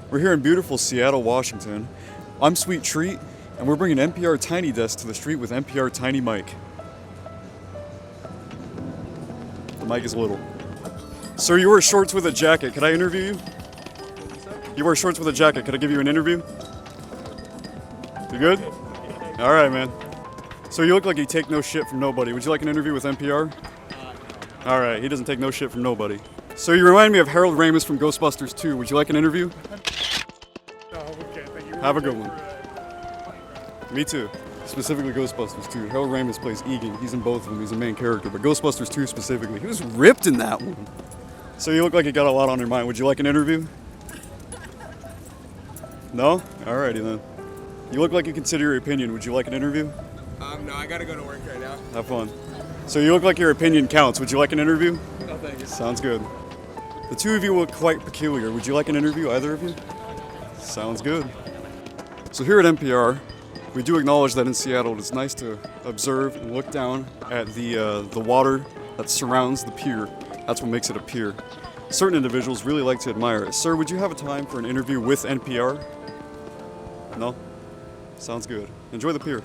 We're here in beautiful Seattle, Washington. I'm Sweet Treat, and we're bringing NPR Tiny Desk to the street with NPR Tiny Mic. The mic is little. Sir, you wear shorts with a jacket. Could I interview you? You wear shorts with a jacket. Could I give you an interview? You good? All right, man. So you look like you take no shit from nobody. Would you like an interview with NPR? All right, he doesn't take no shit from nobody. So you remind me of Harold Ramis from Ghostbusters 2. Would you like an interview? No, okay, thank you. Have a good one. Me too. Specifically Ghostbusters 2. Harold Ramis plays Egan. He's in both of them. He's a main character. But Ghostbusters 2 specifically, he was ripped in that one. So you look like you got a lot on your mind. Would you like an interview? No? Alrighty then. You look like you consider your opinion. Would you like an interview? No, I gotta go to work right now. Have fun. So you look like your opinion counts. Would you like an interview? No, thank you. Sounds good. The two of you look quite peculiar. Would you like an interview, either of you? Sounds good. So here at NPR, we do acknowledge that in Seattle it's nice to observe and look down at the water that surrounds the pier. That's what makes it a pier. Certain individuals really like to admire it. Sir, would you have a time for an interview with NPR? No? Sounds good. Enjoy the pier.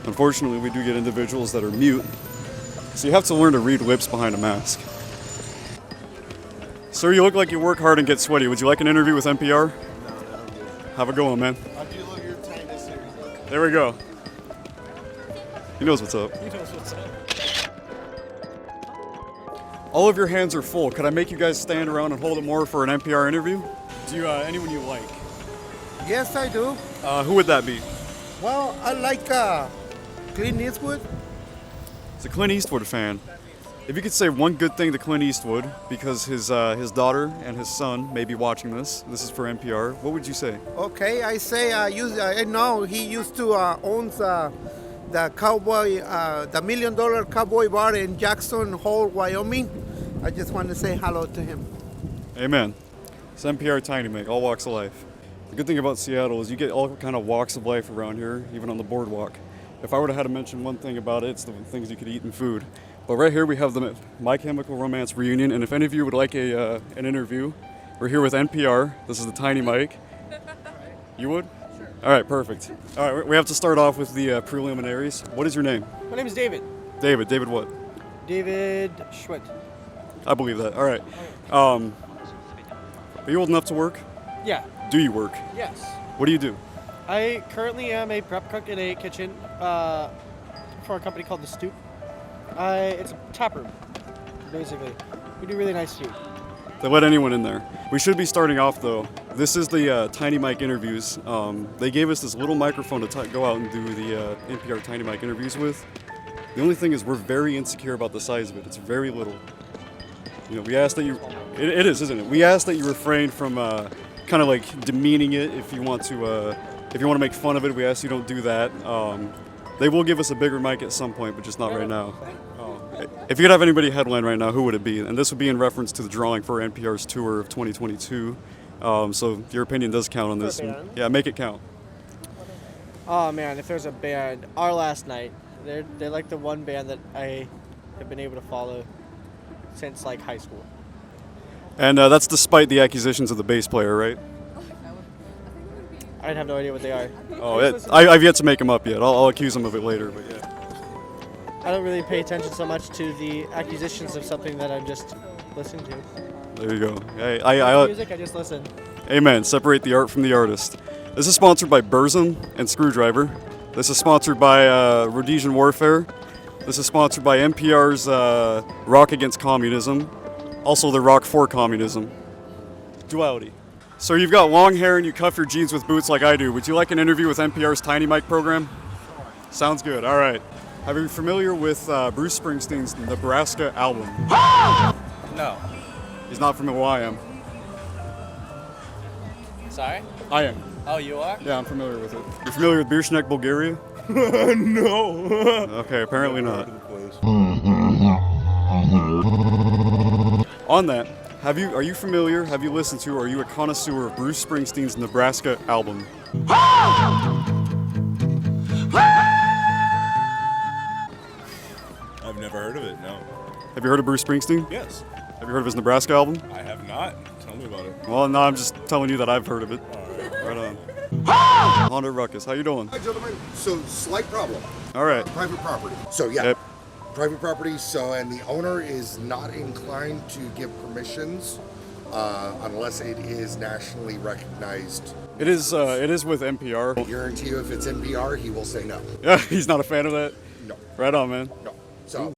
Unfortunately, we do get individuals that are mute, so you have to learn to read lips behind a mask. Sir, you look like you work hard and get sweaty. Would you like an interview with NPR? No. Have a good one, man. I do love your Tiny Desk series. There we go. He knows what's up. He knows what's up. All of your hands are full. Could I make you guys stand around and hold it more for an NPR interview? Do you, anyone you like? Yes, I do. Who would that be? Well, I like Clint Eastwood. It's a Clint Eastwood fan. If you could say one good thing to Clint Eastwood, because his daughter and his son may be watching this is for NPR, what would you say? Okay, I say I know he used to owns the cowboy, the $1 million cowboy bar in Jackson Hole, Wyoming. I just want to say hello to him. Amen. It's NPR Tiny Mic, all walks of life. The good thing about Seattle is you get all kind of walks of life around here, even on the boardwalk. If I were to have to mention one thing about it, it's the things you could eat and food. But right here we have the My Chemical Romance reunion, and if any of you would like an interview, we're here with NPR. This is the Tiny Mic. You would? Sure. All right, perfect. All right, we have to start off with the preliminaries. What is your name? My name is David. David. David what? David Schwitt. I believe that. All right. Are you old enough to work? Yeah. Do you work? Yes. What do you do? I currently am a prep cook in a kitchen for a company called The Stoop. It's a tap room, basically. We do really nice food. They let anyone in there. We should be starting off though. This is the Tiny Mic interviews. They gave us this little microphone to go out and do the NPR Tiny Mic interviews with. The only thing is we're very insecure about the size of it. It's very little. You know, we ask that you. It is, isn't it? We ask that you refrain from kind of like demeaning it. If you want to make fun of it, we ask you don't do that. They will give us a bigger mic at some point, but just not right now. If you could have anybody headline right now, who would it be? And this would be in reference to the drawing for NPR's tour of 2022. So your opinion does count on this. Yeah, make it count. Oh man, if there's a band, our last night, they're like the one band that I have been able to follow since like high school. And that's despite the accusations of the bass player, right? I have no idea what they are. Oh, I've yet to make them up yet. I'll accuse them of it later, but yeah. I don't really pay attention so much to the accusations of something that I'm just listening to. There you go. Hey, Music, I just listen. Amen. Separate the art from the artist. This is sponsored by Burzum and Screwdriver. This is sponsored by Rhodesian Warfare. This is sponsored by NPR's Rock Against Communism. Also the Rock for Communism. Duality. So you've got long hair and you cuff your jeans with boots like I do. Would you like an interview with NPR's Tiny Mic program? Sounds good. All right. Are you familiar with Bruce Springsteen's Nebraska album? No. He's not familiar. Well, I am. Sorry? I am. Oh, you are? Yeah, I'm familiar with it. You're familiar with Birchnek, Bulgaria? No. Okay, apparently not. On that, have you listened to, or are you a connoisseur of Bruce Springsteen's Nebraska album? I've never heard of it, no. Have you heard of Bruce Springsteen? Yes. Have you heard of his Nebraska album? I have not. Tell Tell me about it. Well, no, I'm just telling you that I've heard of it. Right on. Honda Ruckus, how you doing? Hi, gentlemen. So, slight problem. All right. Private property. So, yeah. Yep. Private property. So, and the owner is not inclined to give permissions unless it is nationally recognized. It is with NPR. I guarantee you, if it's NPR, he will say no. Yeah, he's not a fan of that? No. Right on, man. No. So.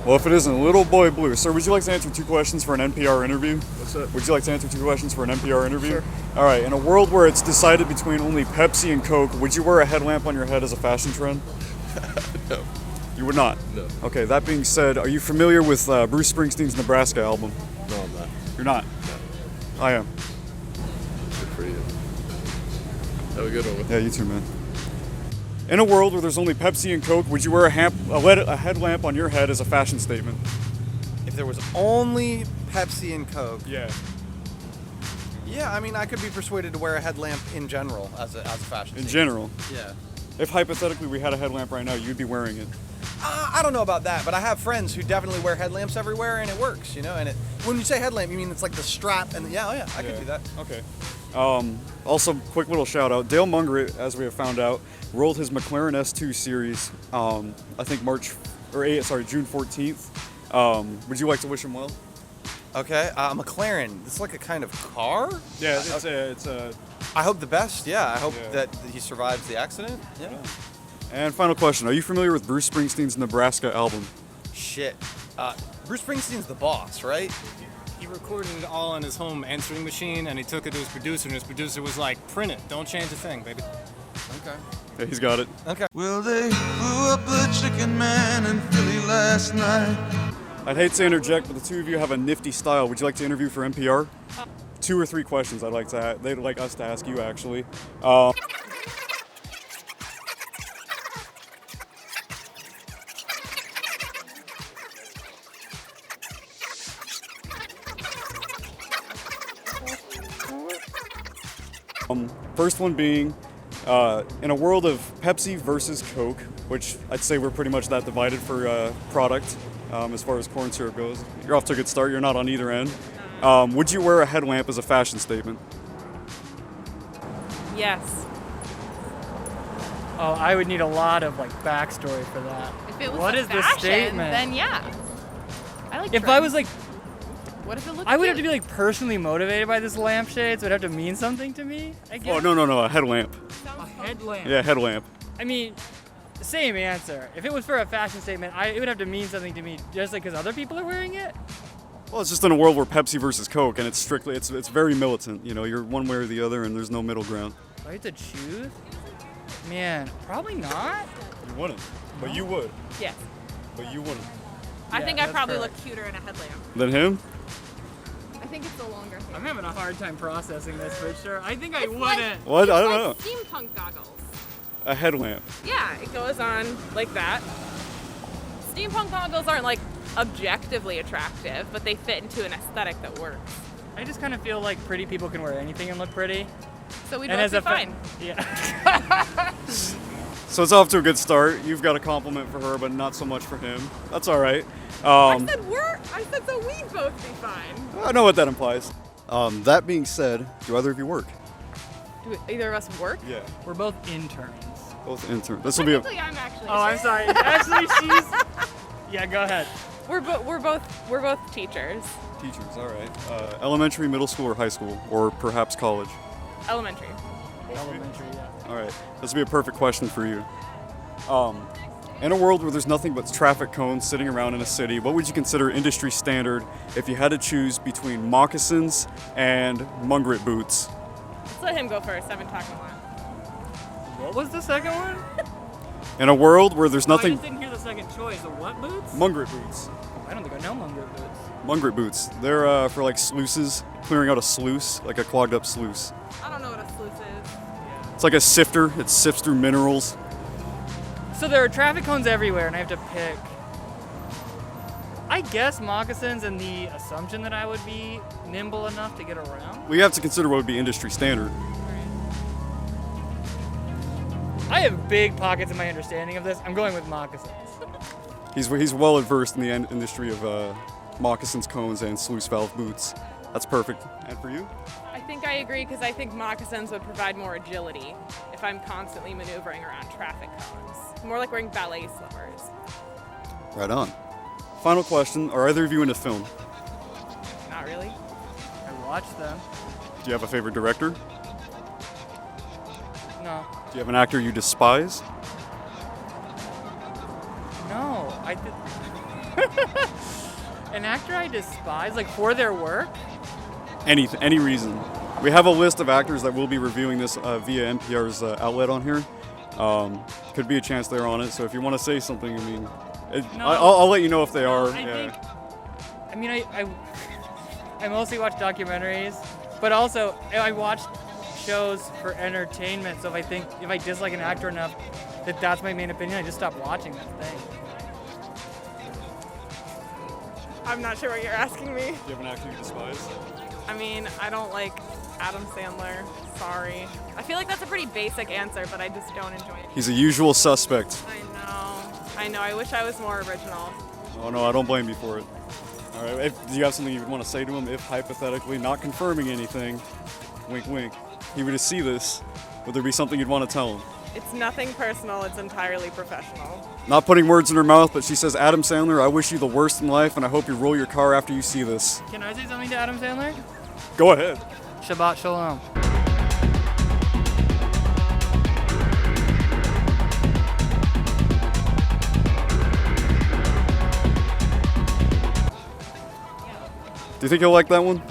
Well, if it isn't Little Boy Blue, sir, would you like to answer 2 questions for an NPR interview? What's up? Would you like to answer 2 questions for an NPR interview? Sure. All right. In a world where it's decided between only Pepsi and Coke, would you wear a headlamp on your head as a fashion trend? No. You would not? No. Okay, that being said, are you familiar with Bruce Springsteen's Nebraska album? No, I'm not. You're not? No. I am. Good for you. Have a good one. Yeah, you too, man. In a world where there's only Pepsi and Coke, would you wear a headlamp on your head as a fashion statement? If there was only Pepsi and Coke, Yeah. yeah, I mean, I could be persuaded to wear a headlamp in general as a fashion In statement. general. Yeah. If hypothetically we had a headlamp right now, you'd be wearing it. I don't know about that, but I have friends who definitely wear headlamps everywhere, and it works, you know. And when you say headlamp, you mean it's like the strap, and I could do that. Okay. Also, quick little shout out. Dale Mungret, as we have found out, rolled his McLaren S2 series. I think June 14th. Would you like to wish him well? Okay, McLaren. It's like a kind of car. Yeah, it's a. I hope the best. Yeah, I hope Yeah. that he survives the accident. Yeah. And final question: are you familiar with Bruce Springsteen's Nebraska album? Shit. Bruce Springsteen's the boss, right? He recorded it all on his home answering machine, and he took it to his producer, and his producer was like, print it, don't change a thing, baby. Okay. Yeah, he's got it. Okay. Well, they blew up a chicken man in Philly last night. I'd hate to interject, but the two of you have a nifty style. Would you like to interview for NPR? 2 or 3 questions they'd like us to ask you, actually. First one being, in a world of Pepsi versus Coke, which I'd say we're pretty much that divided for product as far as corn syrup goes. You're off to a good start. You're not on either end. Would you wear a headlamp as a fashion statement? Yes. Oh, I would need a lot of backstory for that. If it was What a is the fashion, statement? then yeah. I like If trends. I was What if it looked I would have to cute? be personally motivated by this lampshade, so it'd have to mean something to me. I guess. Oh, no, a headlamp. A headlamp. Yeah, headlamp. I mean, same answer. If it was for a fashion statement, it would have to mean something to me, just because other people are wearing it. Well, it's just in a world where Pepsi versus Coke, and it's very militant. You know, you're one way or the other, and there's no middle ground. If I had to choose, man, probably not. You wouldn't, but you would. Yes. But you wouldn't. I Yeah, think I'd that's probably correct. look cuter in a headlamp. Than him? I think it's a longer thing. I'm having a hard time processing this for sure. I think I It's wouldn't. What? It's I don't like know. steampunk goggles. A headlamp. Yeah, it goes on like that. Steampunk goggles aren't objectively attractive, but they fit into an aesthetic that works. I just kind of feel like pretty people can wear anything and look pretty. So we'd And both as be a fa- fine. Yeah. So it's off to a good start. You've got a compliment for her, but not so much for him. That's all right. I said so we'd both be fine. I know what that implies. That being said, do either of you work? Do either of us work? Yeah. We're both interns. Both interns. This will be a. Technically, I'm actually. Oh, I'm sorry. Actually, she's. Yeah, go ahead. We're both teachers. Teachers, all right. Elementary, middle school, or high school, or perhaps college. Elementary. Elementary, yeah. All right. This will be a perfect question for you. In a world where there's nothing but traffic cones sitting around in a city, what would you consider industry standard if you had to choose between moccasins and Mungret boots? Let's let him go first. I've been talking a lot. What was the second one? In a world where there's I nothing. just didn't hear the second choice. The what boots? Mungret boots. I don't think I know Munger boots. Mungret boots. They're for sluices, clearing out a sluice, like a clogged up sluice. I don't know what a sluice is. It's like a sifter. It sifts through minerals. So there are traffic cones everywhere, and I have to pick. I guess moccasins, and the assumption that I would be nimble enough to get around. We have to consider what would be industry standard. I have big pockets in my understanding of this. I'm going with moccasins. He's well versed in the industry of moccasins, cones, and sluice valve boots. That's perfect. And for you? I think I agree because I think moccasins would provide more agility if I'm constantly maneuvering around traffic cones. More like wearing ballet slippers. Right on. Final question: are either of you into film? Not really. I watch them. Do you have a favorite director? No. Do you have an actor you despise? No. An actor I despise, like for their work? Any reason. We have a list of actors that will be reviewing this via NPR's outlet on here. Could be a chance they're on it, so if you want to say something, I mean, No. I'll let you know if they are. I mostly watch documentaries, but also I watch shows for entertainment. So if I dislike an actor enough that that's my main opinion, I just stop watching that thing. I'm not sure what you're asking me. Do you have an actor you despise? I mean, I don't like Adam Sandler. Sorry. I feel like that's a pretty basic answer, but I just don't enjoy it. He's a usual suspect. I know. I wish I was more original. Oh no, I don't blame you for it. All right, do you have something you would want to say to him if hypothetically, not confirming anything, wink wink, he were to see this, would there be something you'd want to tell him? It's nothing personal. It's entirely professional. Not putting words in her mouth, but she says, Adam Sandler, I wish you the worst in life, and I hope you roll your car after you see this. Can I say something to Adam Sandler? Go ahead. Shabbat Shalom. Do you think he'll like that one?